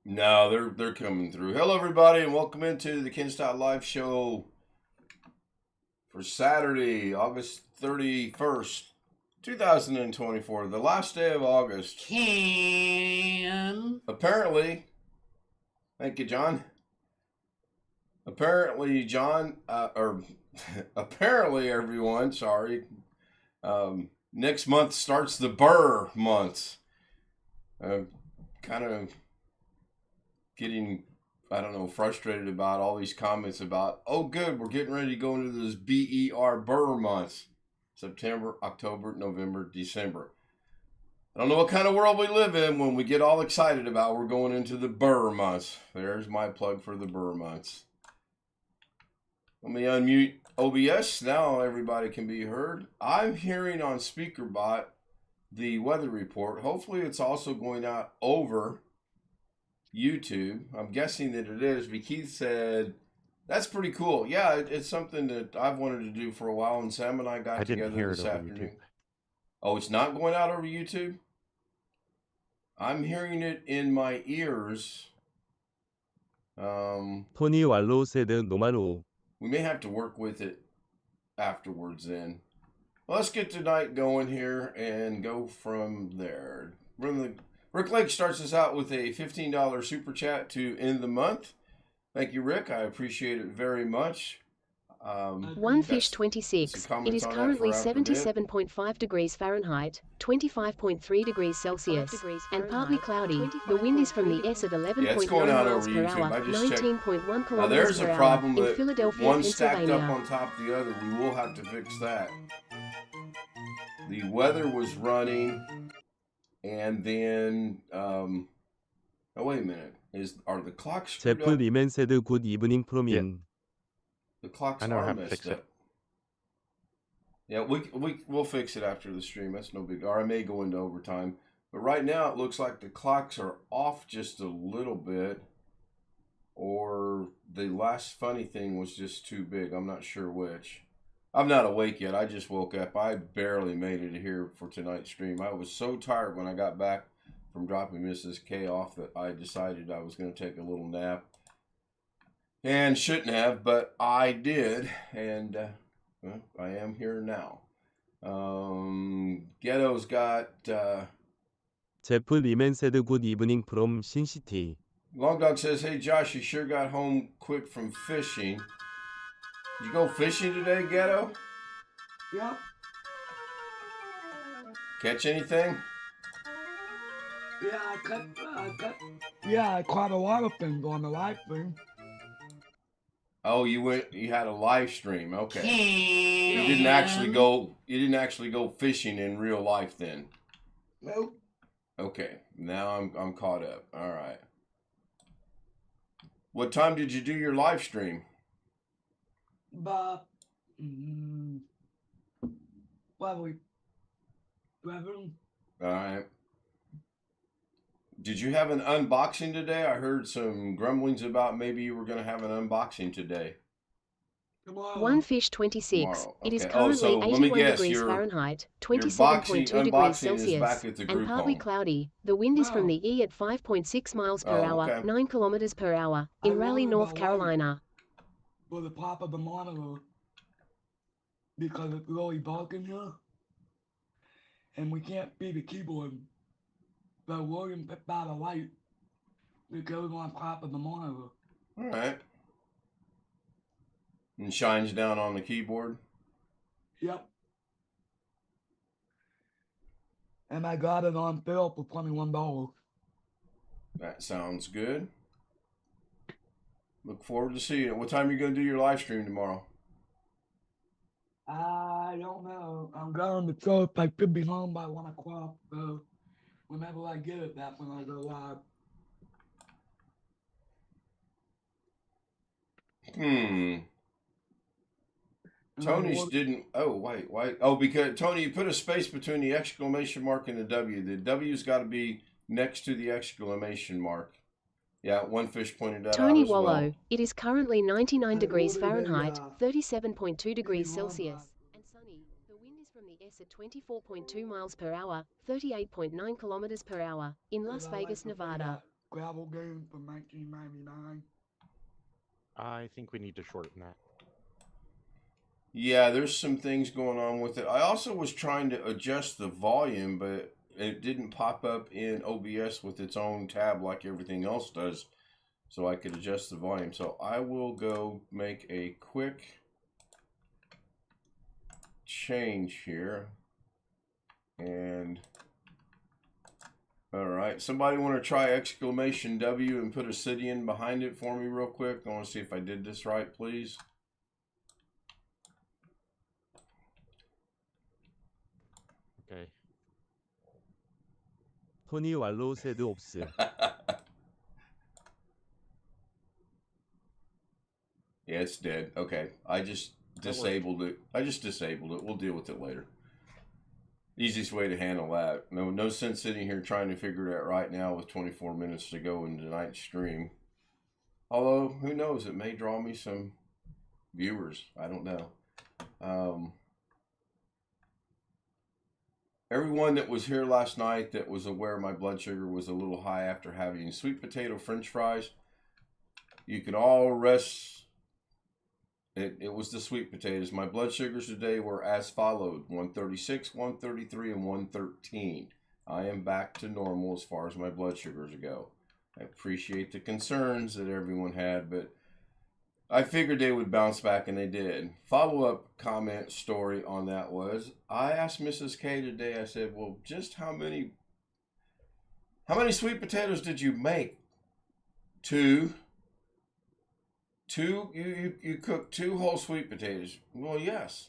No, they're coming through. Hello, everybody, and welcome into the Ken Stott Live Show for Saturday, August 31st, 2024, the last day of August. Ken. Apparently, thank you, John. Apparently, John, apparently, everyone, sorry. Next month starts the Burr month. Kind of getting, I don't know, frustrated about all these comments about, oh, good, we're getting ready to go into this BER Burr months. September, October, November, December. I don't know what kind of world we live in when we get all excited about we're going into the Burr months. There's my plug for the Burr months. Let me unmute OBS. Now everybody can be heard. I'm hearing on SpeakerBot the weather report. Hopefully it's also going out over YouTube. I'm guessing that it is. But Keith said, that's pretty cool. Yeah, it's something that I've wanted to do for a while, and Sam and I got together this afternoon. YouTube. Oh, it's not going out over YouTube? I'm hearing it in my ears. Tony Wallo said Nomalo. We may have to work with it afterwards then. Well, let's get tonight going here and go from there. Rick Lake starts us out with a $15 super chat to end the month. Thank you, Rick. I appreciate it very much. One Fish 26. It is currently 77.5 degrees Fahrenheit, 25.3 degrees Celsius, and partly cloudy. The wind is from the S at 11.9 miles per hour, 19.1 kilometers per hour in Philadelphia, one stacked up Pennsylvania. on top of the other. We will have to fix that. The weather was running, and then oh, wait a minute. Are the clocks screwed 제프 up? 리맨 said good evening from in. The clocks I know are how to messed fix up. it. Yeah, we'll fix it after the stream. That's no big. Or I may go into overtime. But right now it looks like the clocks are off just a little bit, or the last funny thing was just too big. I'm not sure which. I'm not awake yet. I just woke up. I barely made it here for tonight's stream. I was so tired when I got back from dropping Mrs. K off that I decided I was going to take a little nap. And shouldn't have, but I did, and well, I am here now. Ghetto's got... 제프 리맨 said good evening from Sin City. Long Dog says, hey Josh, you sure got home quick from fishing. Did you go fishing today, Ghetto? Yep. Catch anything? Yeah, I caught a lot of things on the live thing. Oh, you had a live stream. Okay. Ken. You didn't actually go fishing in real life then. Nope. Okay. Now I'm caught up. All right. What time did you do your live stream? But probably 11. All right. Did you have an unboxing today? I heard some grumblings about maybe you were going to have an unboxing today. Tomorrow. One Fish 26. Tomorrow. It is Okay. currently So let me 81 guess, degrees your Fahrenheit, 27.2 degrees unboxing is back Celsius, at the and group partly home. cloudy. The wind is from Oh. the E at 5.6 miles per Oh, hour, okay. 9 kilometers per hour, I in Raleigh, worry North about Carolina. For the top of the monitor because it's really dark in here and we can't see the keyboard. So William picked out a light that goes on top of the monitor. All right. And shines down on the keyboard. Yep. And I got it on sale for $21. That sounds good. Look forward to seeing it. What time are you going to do your live stream tomorrow? I don't know. I'm going to church. I should be home by 1 o'clock. So whenever I get it, that's when I go live. Tony's didn't. Oh, wait. Oh, because Tony, you put a space between the exclamation mark and the W. The W's got to be next to the exclamation mark. Yeah, One Fish pointed that Tony out as Wallo. well. It is currently 99 degrees what are they, Fahrenheit, 37.2 degrees Celsius, and sunny. The wind is from the S at 24.2 miles per hour, 38.9 kilometers per hour, in Las Vegas, Nevada. gravel game from 1999. I think we need to shorten that. Yeah, there's some things going on with it. I also was trying to adjust the volume, but it didn't pop up in OBS with its own tab like everything else does, so I could adjust the volume. So I will go make a quick change here. And all right, somebody want to try exclamation W and put a city in behind it for me real quick? I want to see if I did this right, please. Okay. 토니 왈로 세드 옵스. Yeah, it's dead. Okay, I just disabled it. We'll deal with it later. Easiest way to handle that. No sense sitting here trying to figure it out right now with 24 minutes to go in tonight's stream. Although, who knows? It may draw me some viewers. I don't know. Everyone that was here last night that was aware my blood sugar was a little high after having sweet potato french fries, you can all rest. It was the sweet potatoes. My blood sugars today were as followed: 136, 133, and 113. I am back to normal as far as my blood sugars go. I appreciate the concerns that everyone had, but I figured they would bounce back, and they did. Follow-up comment story on that was, I asked Mrs. K today, I said, well, just how many sweet potatoes did you make? Two. You cooked 2 whole sweet potatoes. Well, yes.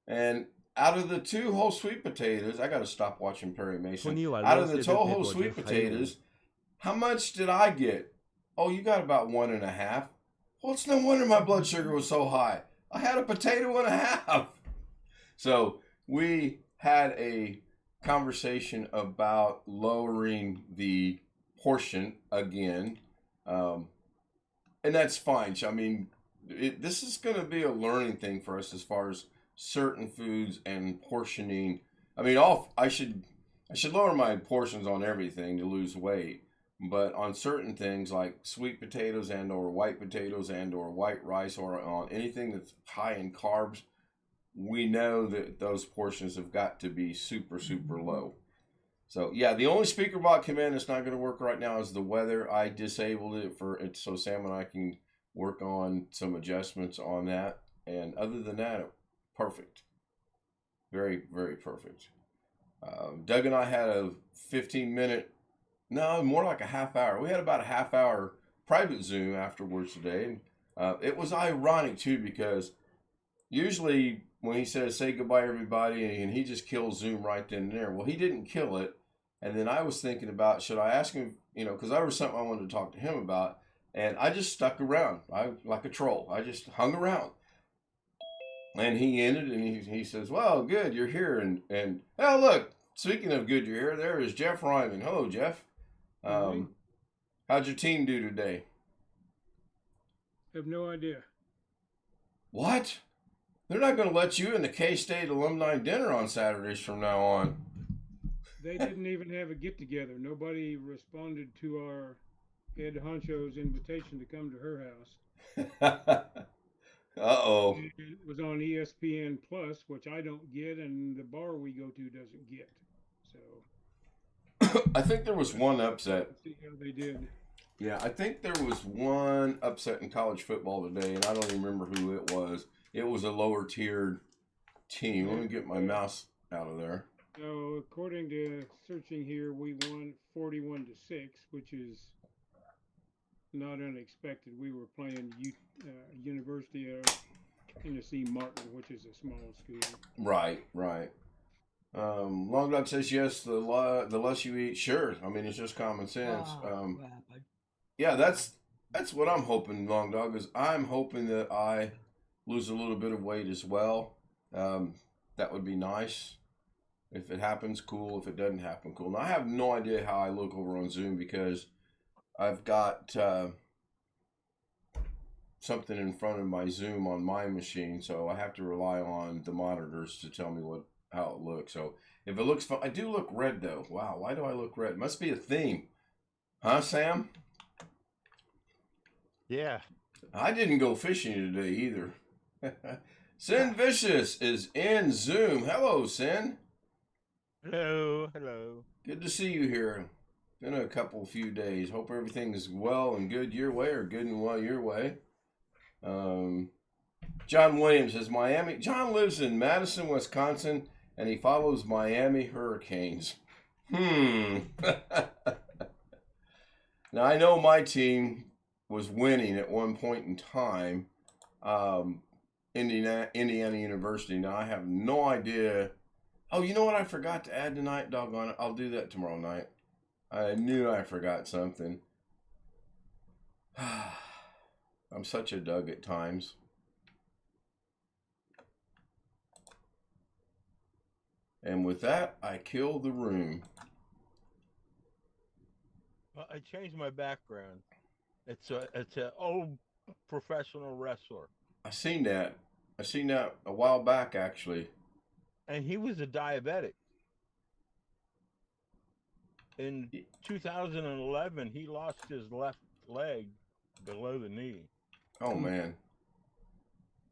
And out of the 2 whole sweet potatoes, I got to stop watching Perry Mason. Out of the 2 whole sweet potatoes, how much did I get? Oh, you got about 1.5. Well, it's no wonder my blood sugar was so high. I had a potato and a half. So we had a conversation about lowering the portion again. And that's fine. I mean, this is going to be a learning thing for us as far as certain foods and portioning. I mean, I should lower my portions on everything to lose weight, but on certain things like sweet potatoes and or white potatoes and or white rice or on anything that's high in carbs, we know that those portions have got to be super, super low. So yeah, the only speaker bot command that's not going to work right now is the weather. I disabled it so Sam and I can work on some adjustments on that. And other than that, perfect. Very, very perfect. Doug and I had a 15-minute, no, more like a half hour. We had about a half hour private Zoom afterwards today. And it was ironic too, because usually when he says, say goodbye everybody, and he just kills Zoom right then and there. Well, he didn't kill it. And then I was thinking about, should I ask him, because there was something I wanted to talk to him about. And I just stuck around. Like a troll. I just hung around. And he ended and he says, well, good, you're here. And oh, look, speaking of good, you're here, there is Jeff Ryman. Hello, Jeff. How'd your team do today? Have no idea. What? They're not going to let you in the K-State alumni dinner on Saturdays from now on. They didn't even have a get-together. Nobody responded to our head honcho's invitation to come to her house. Uh-oh. It was on ESPN Plus, which I don't get, and the bar we go to doesn't get. So I think there was one upset. let's see how they did. Yeah, I think there was one upset in college football today, and I don't even remember who it was. It was a lower-tiered team. Let me get my mouse out of there. So according to searching here, we won 41-6, which is not unexpected. We were playing University of Tennessee Martin, which is a small school. Right. Long Dog says yes. The less you eat, sure. I mean, it's just common sense. Yeah, that's what I'm hoping. Long Dog is. I'm hoping that I lose a little bit of weight as well. That would be nice. If it happens, cool. If it doesn't happen, cool. Now, I have no idea how I look over on Zoom because I've got something in front of my Zoom on my machine, so I have to rely on the monitors to tell me how it looks. So if it looks fun, I do look red though. Wow, why do I look red? Must be a theme. Huh, Sam? Yeah. I didn't go fishing today either. Sin Vicious is in Zoom. Hello, Sin. Hello. Hello. Good to see you here. Been a few days. Hope everything is well and good your way, or good and well your way. John Williams says Miami. John lives in Madison, Wisconsin, and he follows Miami Hurricanes. Now I know my team was winning at one point in time. Indiana University. Now I have no idea. Oh, you know what I forgot to add tonight? Doggone it. I'll do that tomorrow night. I knew I forgot something. I'm such a Doug at times. And with that, I kill the room. Well, I changed my background. It's an old professional wrestler. I seen that a while back, actually. And he was a diabetic. In 2011, he lost his left leg below the knee. Oh, man.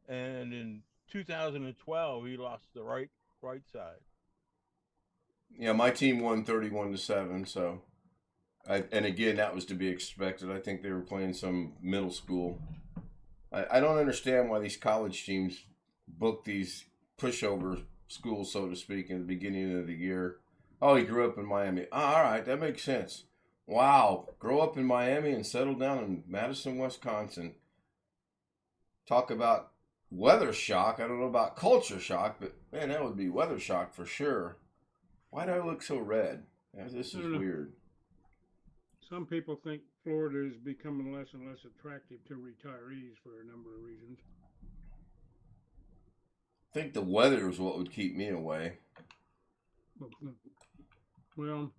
And in 2012, he lost the right side. Yeah, my team won 31-7, so... and again, that was to be expected. I think they were playing some middle school. I don't understand why these college teams book these pushover schools, so to speak, in the beginning of the year. Oh, he grew up in Miami. All right, that makes sense. Wow, grow up in Miami and settle down in Madison, Wisconsin. Talk about weather shock. I don't know about culture shock, but man, that would be weather shock for sure. Why do I look so red? This is weird. Some people think Florida is becoming less and less attractive to retirees for a number of reasons. I think the weather is what would keep me away. Well,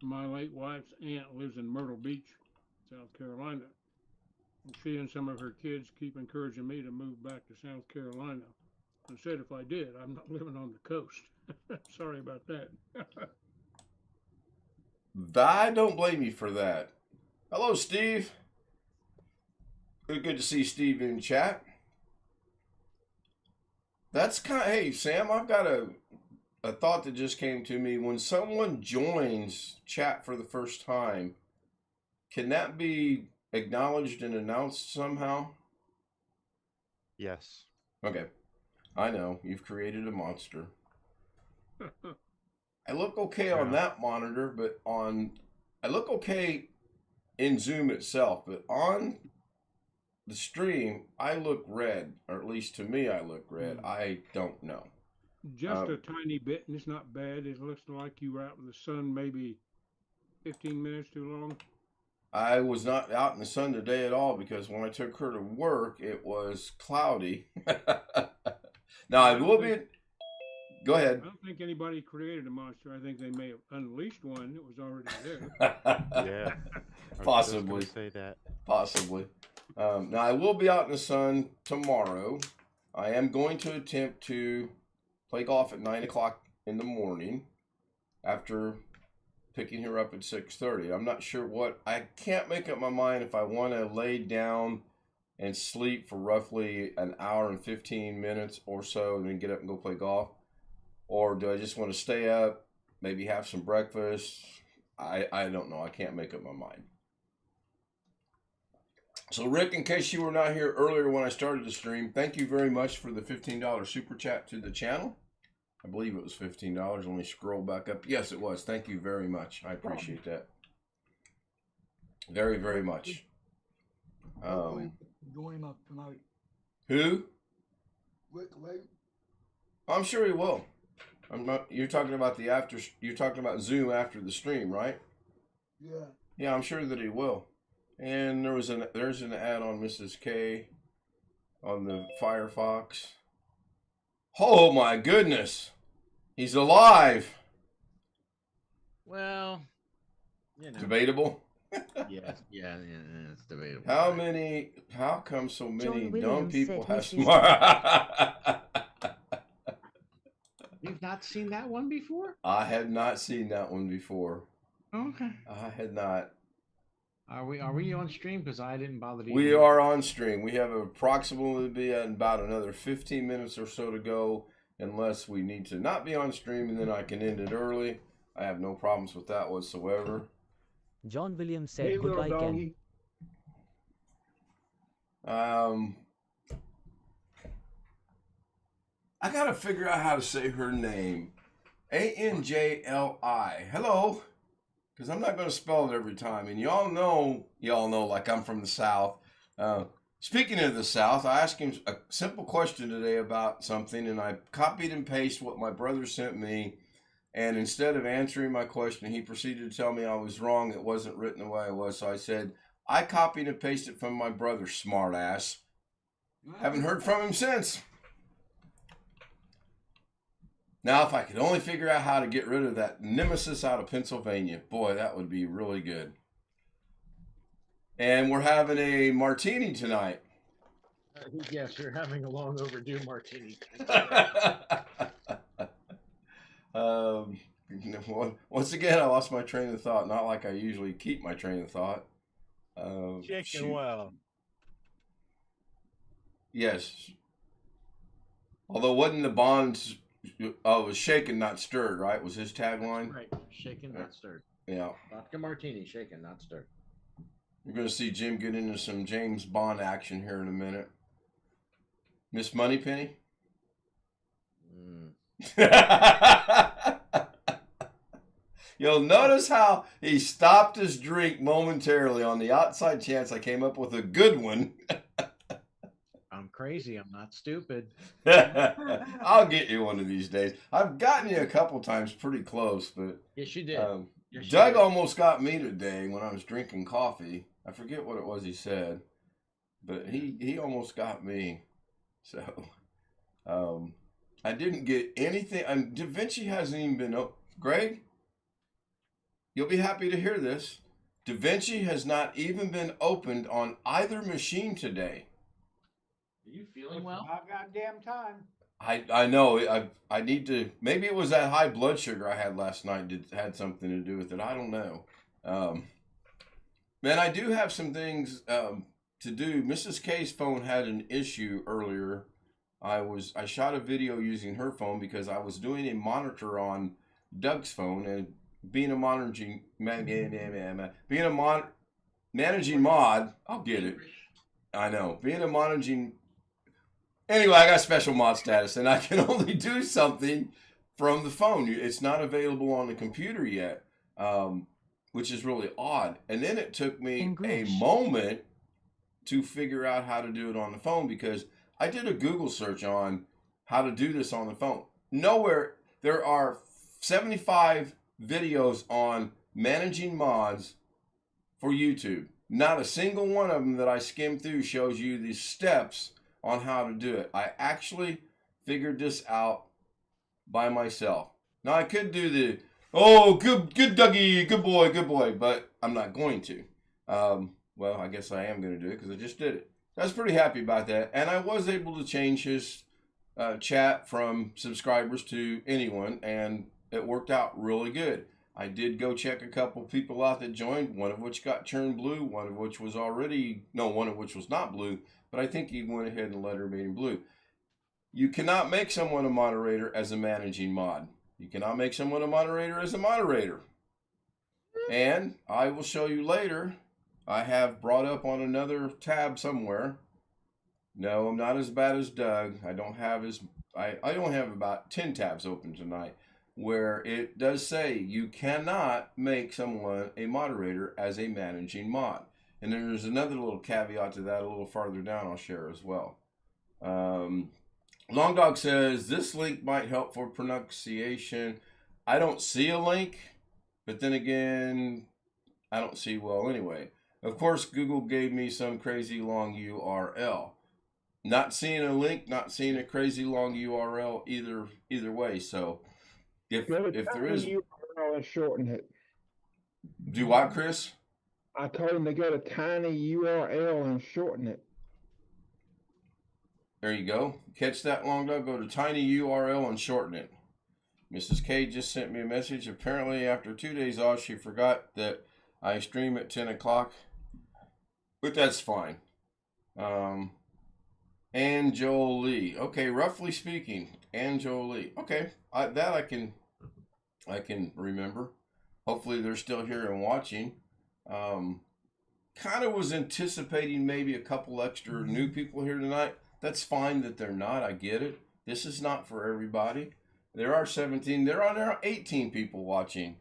my late wife's aunt lives in Myrtle Beach, South Carolina. And she and some of her kids keep encouraging me to move back to South Carolina. I said if I did, I'm not living on the coast. Sorry about that. I don't blame you for that. Hello, Steve. Good to see Steve in chat. That's hey, Sam, I've got a thought that just came to me. When someone joins chat for the first time, can that be acknowledged and announced somehow? Yes. Okay. I know. You've created a monster. I look okay on that monitor, but I look okay in Zoom itself, but on the stream, I look red, or at least to me, I look red. I don't know. Just a tiny bit, and it's not bad. It looks like you were out in the sun maybe 15 minutes too long. I was not out in the sun today at all because when I took her to work, it was cloudy. Now, I will be... Go ahead. I don't think anybody created a monster. I think they may have unleashed one that was already there. Yeah. Possibly. Say that. Possibly. Now, I will be out in the sun tomorrow. I am going to attempt to play golf at 9 o'clock in the morning after picking her up at 6:30. I'm not sure what. I can't make up my mind if I want to lay down and sleep for roughly an hour and 15 minutes or so and then get up and go play golf. Or do I just want to stay up, maybe have some breakfast? I don't know. I can't make up my mind. So, Rick, in case you were not here earlier when I started the stream, thank you very much for the $15 super chat to the channel. I believe it was $15. Let me scroll back up. Yes, it was. Thank you very much. I appreciate that. Very, very much. Join him up tonight. Who? Rick Lake. I'm sure he will. I'm not. You're talking about the after. You're talking about Zoom after the stream, right? Yeah. Yeah, I'm sure that he will. And there's an ad on Mrs. K on the Firefox. Oh my goodness, he's alive. Well, you know. Debatable. Yeah, it's debatable. How come so many John dumb Williams people said have his smart? You've not seen that one before? I have not seen that one before. Okay. I had not. Are we on stream? Because I didn't bother to. We are on stream. We have approximately be about another 15 minutes or so to go, unless we need to not be on stream, and then I can end it early. I have no problems with that whatsoever. John Williams said Hey, goodbye, little Ken. doggy. I gotta figure out how to say her name. Anjli. Hello. Because I'm not going to spell it every time. And y'all know, like I'm from the South. Speaking of the South, I asked him a simple question today about something, and I copied and pasted what my brother sent me. And instead of answering my question, he proceeded to tell me I was wrong. It wasn't written the way it was. So I said, I copied and pasted from my brother, smart ass. Haven't heard from him since. Now, if I could only figure out how to get rid of that nemesis out of Pennsylvania, boy, that would be really good. And we're having a martini tonight. Yes, you're having a long overdue martini. Once again, I lost my train of thought. Not like I usually keep my train of thought. Shaking well. Yes. Although wasn't the bonds... Oh, it was shaken, not stirred, right? Was his tagline? Right, shaken, not stirred. Yeah. Vodka martini, shaken, not stirred. You're going to see Jim get into some James Bond action here in a minute. Miss Moneypenny? You'll notice how he stopped his drink momentarily on the outside chance I came up with a good one. I'm crazy. I'm not stupid. I'll get you one of these days. I've gotten you a couple times pretty close, but yes, you did. Yes, Doug almost got me today when I was drinking coffee. I forget what it was he said, but he almost got me. So I didn't get anything. Da Vinci hasn't even been open. Greg, you'll be happy to hear this. Da Vinci has not even been opened on either machine today. Are you feeling well? About goddamn time. I know. I need to. Maybe it was that high blood sugar I had last night had something to do with it. I don't know. Man, I do have some things to do. Mrs. K's phone had an issue earlier. I shot a video using her phone because I was doing a monitor on Doug's phone, and being a managing mod. I'll get it. I know. Being a managing. Anyway, I got special mod status, and I can only do something from the phone. It's not available on the computer yet, which is really odd. And then it took me a moment to figure out how to do it on the phone, because I did a Google search on how to do this on the phone. Nowhere. There are 75 videos on managing mods for YouTube. Not a single one of them that I skimmed through shows you the steps on how to do it. I actually figured this out by myself. Now I could do the, good Dougie, good boy, but I'm not going to. Well, I guess I am going to do it because I just did it. I was pretty happy about that. And I was able to change his chat from subscribers to anyone, and it worked out really good. I did go check a couple people out that joined, one of which got turned blue, one of which was not blue, but I think he went ahead and let her made him blue. You cannot make someone a moderator as a managing mod. You cannot make someone a moderator as a moderator. And I will show you later. I have brought up on another tab somewhere. No, I'm not as bad as Doug. I don't have about 10 tabs open tonight, where it does say you cannot make someone a moderator as a managing mod. And then there's another little caveat to that a little farther down I'll share as well. Long Dog says, this link might help for pronunciation. I don't see a link, but then again, I don't see well anyway. Of course, Google gave me some crazy long URL. Not seeing a link, not seeing a crazy long URL either way. So if there is URL and shorten it. Do what, Chris? I told him to go to tiny URL and shorten it. There you go. Catch that, Long Dog? Go to tiny URL and shorten it. Mrs. K just sent me a message. Apparently, after 2 days off, she forgot that I stream at 10 o'clock. But that's fine. Ann Jolie. Okay, roughly speaking, Ann Jolie. Okay, that I can remember. Hopefully they're still here and watching. Kind of was anticipating maybe a couple extra new people here tonight. That's fine that they're not. I get it. This is not for everybody. There are 17. There are 18 people watching.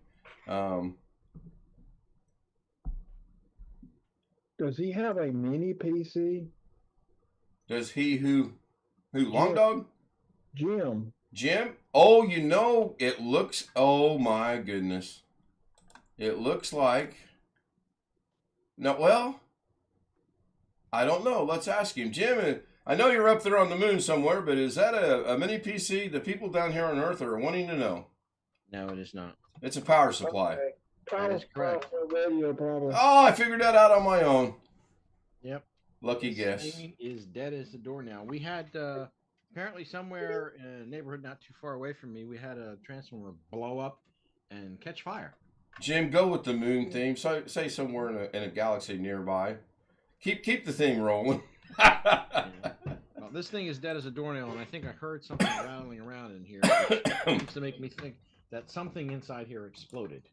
Does he have a mini PC? Does he who Long Dog? Jim. Jim? Oh, you know, it looks, oh my goodness. It looks like, no, well, I don't know. Let's ask him. Jim, I know you're up there on the moon somewhere, but is that a mini PC? The people down here on Earth are wanting to know. No, it is not. It's a power supply. Okay. That is correct. Radio problem. Oh, I figured that out on my own. Yep. Lucky This guess. thing is dead as the door now. We had apparently somewhere in a neighborhood not too far away from me, we had a transformer blow up and catch fire. Jim, go with the moon theme. So, say somewhere in a galaxy nearby. Keep the thing rolling. Yeah. Well, this thing is dead as a doornail, and I think I heard something rattling around in here, which seems to make me think that something inside here exploded.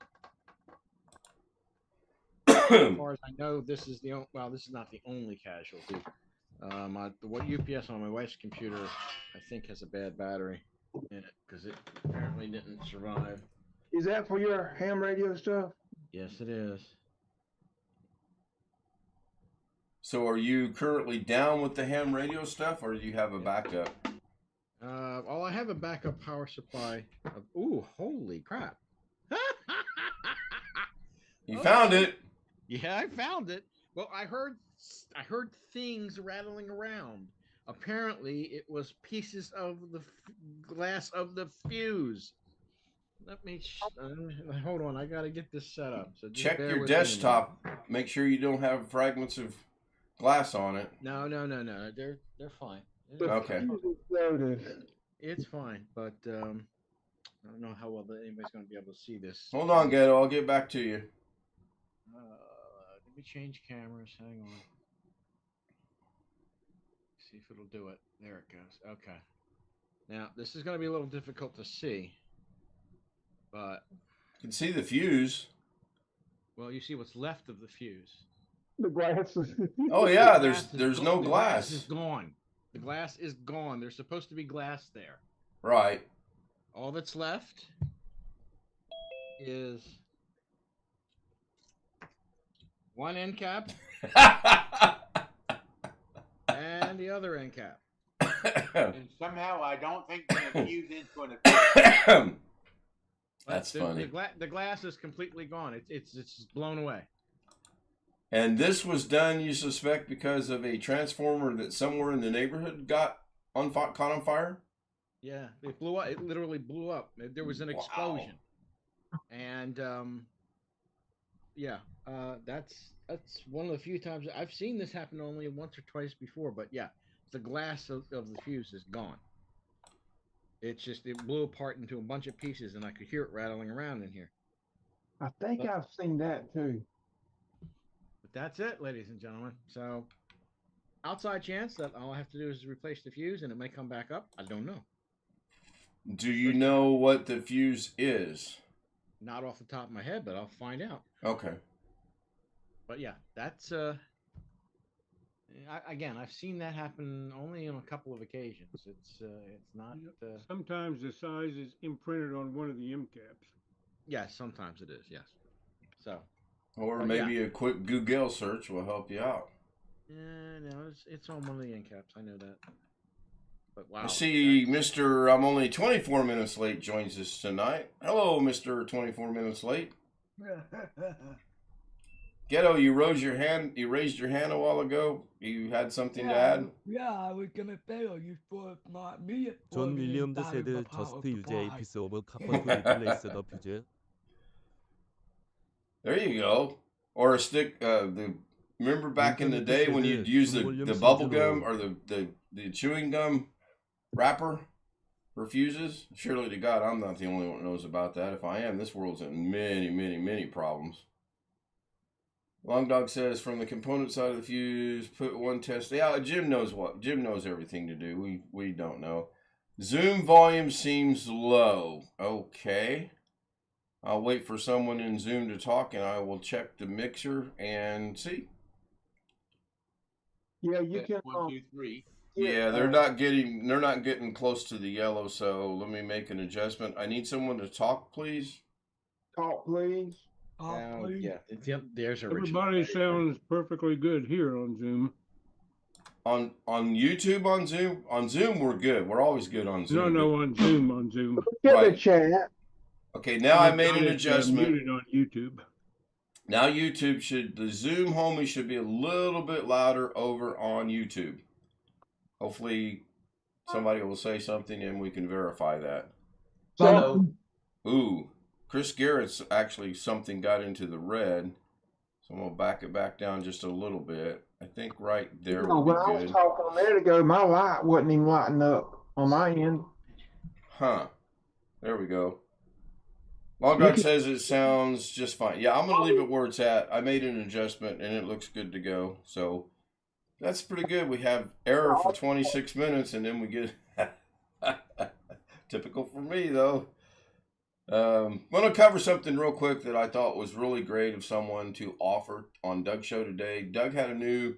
As far as I know, this is this is not the only casualty. What UPS on my wife's computer, I think, has a bad battery in it because it apparently didn't survive. Is that for your ham radio stuff? Yes, it is. So are you currently down with the ham radio stuff, or do you have a backup? Well, I have a backup power supply. Ooh, holy crap! You found it. Yeah, I found it. Well, I heard things rattling around. Apparently, it was pieces of the glass of the fuse. Let me hold on. I gotta get this set up. So just Check bear your with me a desktop. Make sure you don't have fragments of glass on it. minute. No. They're fine. Okay. It's fine, but I don't know how well anybody's gonna be able to see this. Hold on, Ghetto. I'll get back to you. Let me change cameras. Hang on. See if it'll do it. There it goes. Okay. Now, this is going to be a little difficult to see, but... You can see the fuse. Well, you see what's left of the fuse. The glass is... Oh, yeah, there's no glass. The glass is gone. The glass is gone. There's supposed to be glass there. Right. All that's left is one end cap and the other end cap. And somehow I don't think the fuse into an That's funny. The glass is completely gone. It's blown away. And this was done, you suspect, because of a transformer that somewhere in the neighborhood got caught on fire? Yeah, it blew up. It literally blew up. There was an explosion. And that's one of the few times I've seen this happen only once or twice before. But yeah, the glass of the fuse is gone. It's just, it blew apart into a bunch of pieces, and I could hear it rattling around in here. I think I've seen that too. But that's it, ladies and gentlemen. So, outside chance that all I have to do is replace the fuse and it may come back up. I don't know. Do you know what the fuse is? Not off the top of my head, but I'll find out. Okay. But yeah, that's again, I've seen that happen only on a couple of occasions. It's not. Sometimes the size is imprinted on one of the M caps. Yes, sometimes it is. Yes. So. Or maybe a quick Google search will help you out. No, it's on one of the end caps. I know that. But wow. I see Mr. I'm only 24 minutes late joins us tonight. Hello, Mr. 24 minutes late. Ghetto, you raised your hand a while ago. You had something to add? Yeah, I was gonna tell you for not me. 존 윌리엄드 said just use a piece of copper to replace the fuse. There you go. Or a stick. Remember back in the day when you'd use the bubble gum or the chewing gum wrapper? refuses? Surely to God, I'm not the only one who knows about that. If I am, this world's in many, many, many problems. Long Dog says, from the component side of the fuse, put one test. Yeah, Jim knows what. Jim knows everything to do. We don't know. Zoom volume seems low. Okay. I'll wait for someone in Zoom to talk, and I will check the mixer and see. Yeah, you can. 1, 2, 3. Yeah, they're not getting close to the yellow, so let me make an adjustment. I need someone to talk, please. Talk, please. Yeah, there's a Everybody sounds perfectly good here on Zoom. On YouTube, on Zoom we're good. We're always good on Zoom. No, on Zoom. Get Right. the chat. Okay, now I made an adjustment. Muted on YouTube. Now YouTube the Zoom homie should be a little bit louder over on YouTube. Hopefully somebody will say something and we can verify that. So, Ooh, Chris Garrett's actually something got into the red. So I'm going to back it back down just a little bit. I think right there will be when I was good. talking a minute ago, my light wasn't even lighting up on my end. Huh. There we go. Long Dog says it sounds just fine. Yeah, I'm going to leave it where it's at. I made an adjustment and it looks good to go. So that's pretty good. We have error for 26 minutes and then we get typical for me though. I'm going to cover something real quick that I thought was really great of someone to offer on Doug's show today. Doug had a new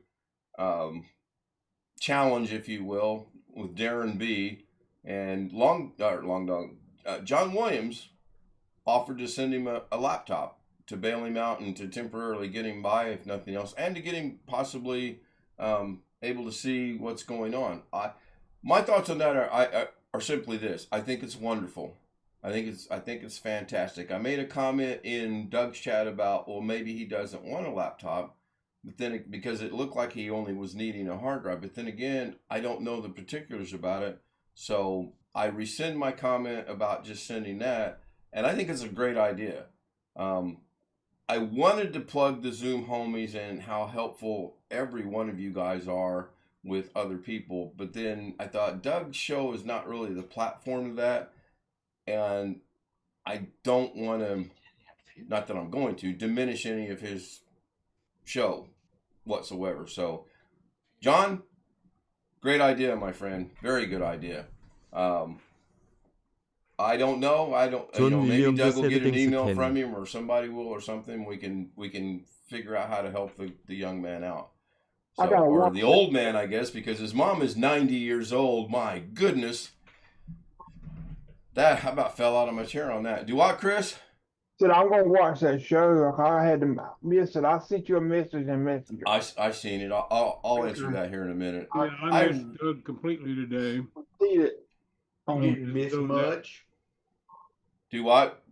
challenge, if you will, with Darren B. And John Williams offered to send him a laptop to bail him out and to temporarily get him by, if nothing else, and to get him possibly able to see what's going on. My thoughts on that are simply this. I think it's wonderful. I think it's fantastic. I made a comment in Doug's chat about, well, maybe he doesn't want a laptop, but then because it looked like he only was needing a hard drive. But then again, I don't know the particulars about it, so I rescind my comment about just sending that. And I think it's a great idea. I wanted to plug the Zoom homies and how helpful every one of you guys are with other people, but then I thought Doug's show is not really the platform of that. And I don't want to, not that I'm going to, diminish any of his show whatsoever. So, John, great idea, my friend. Very good idea. I don't know. Maybe Doug will get an email from him or somebody will or something. We can figure out how to help the young man out. So, or the old man, I guess, because his mom is 90 years old. My goodness. That, I about fell out of my chair on that. Do what, Chris? Said I'm gonna watch that show. I had to miss it. I sent you a message in Messenger. I seen it. I'll answer that here in a minute. Yeah, I missed Doug completely today. See it. Didn't miss much. Do what?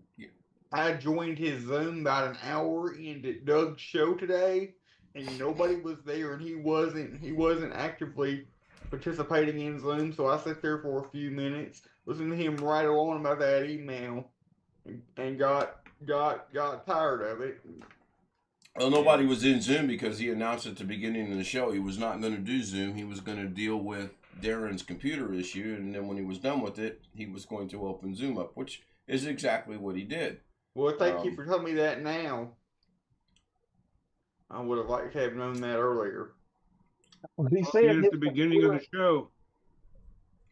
I joined his Zoom about an hour into Doug's show today, and nobody was there, and he wasn't actively participating in Zoom. So I sat there for a few minutes, listening to him write along about that email, and got tired of it. Well, nobody was in Zoom because he announced at the beginning of the show he was not going to do Zoom. He was going to deal with Darren's computer issue, and then when he was done with it, he was going to open Zoom up, which is exactly what he did. Well, thank you for telling me that now. I would have liked to have known that earlier. He said at the beginning of the show.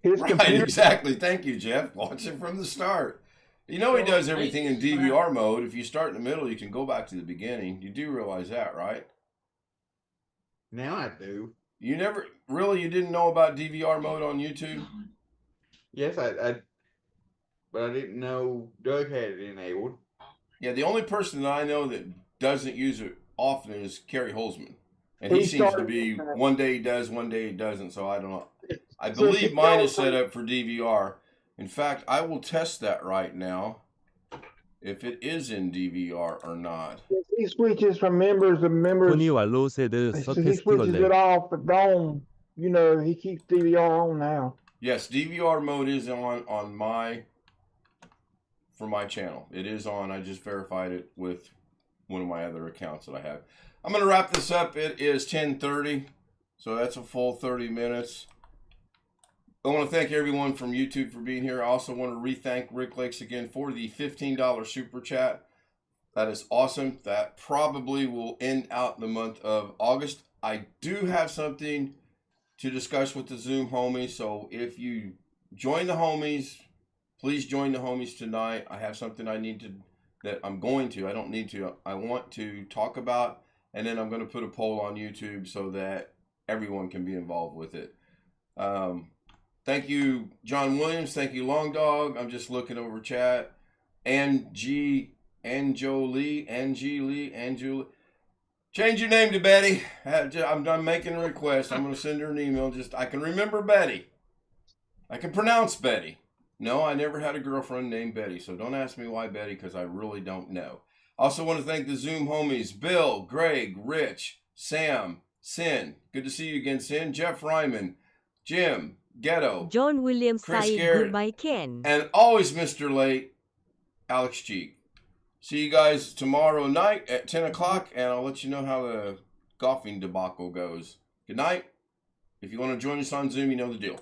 Right, exactly. Thank you, Jeff. Watch it from the start. You know he does everything in DVR mode. If you start in the middle, you can go back to the beginning. You do realize that, right? Now I do. You didn't know about DVR mode on YouTube? Yes, but I didn't know Doug had it enabled. Yeah, the only person that I know that doesn't use it often is Kerry Holzman. And he seems to be, one day he does, one day he doesn't, so I don't know. I believe mine is set up for DVR. In fact, I will test that right now, if it is in DVR or not. He switches from members to members. 토니 왈로세드 He 서캐스티 switches 걸레. it off, but don't, he keeps DVR on now. Yes, DVR mode is on for my channel. It is on. I just verified it with one of my other accounts that I have. I'm going to wrap this up. It is 10:30, so that's a full 30 minutes. I want to thank everyone from YouTube for being here. I also want to re-thank Rick Lakes again for the $15 super chat. That is awesome. That probably will end out the month of August. I do have something to discuss with the Zoom homies, so if you join the homies, please join the homies tonight. I have something I want to talk about, and then I'm going to put a poll on YouTube so that everyone can be involved with it. Thank you, John Williams. Thank you, Long Dog. I'm just looking over chat. Angie Lee. Change your name to Betty. I'm done making a request. I'm going to send her an email. I can remember Betty. I can pronounce Betty. No, I never had a girlfriend named Betty, so don't ask me why Betty, because I really don't know. Also want to thank the Zoom homies, Bill, Greg, Rich, Sam, Sin. Good to see you again, Sin. Jeff Ryman, Jim, Ghetto, John Williams, Chris Garrett, goodbye, Ken. And always Mr. Late, Alex Cheek. See you guys tomorrow night at 10 o'clock, and I'll let you know how the golfing debacle goes. Good night. If you want to join us on Zoom, you know the deal.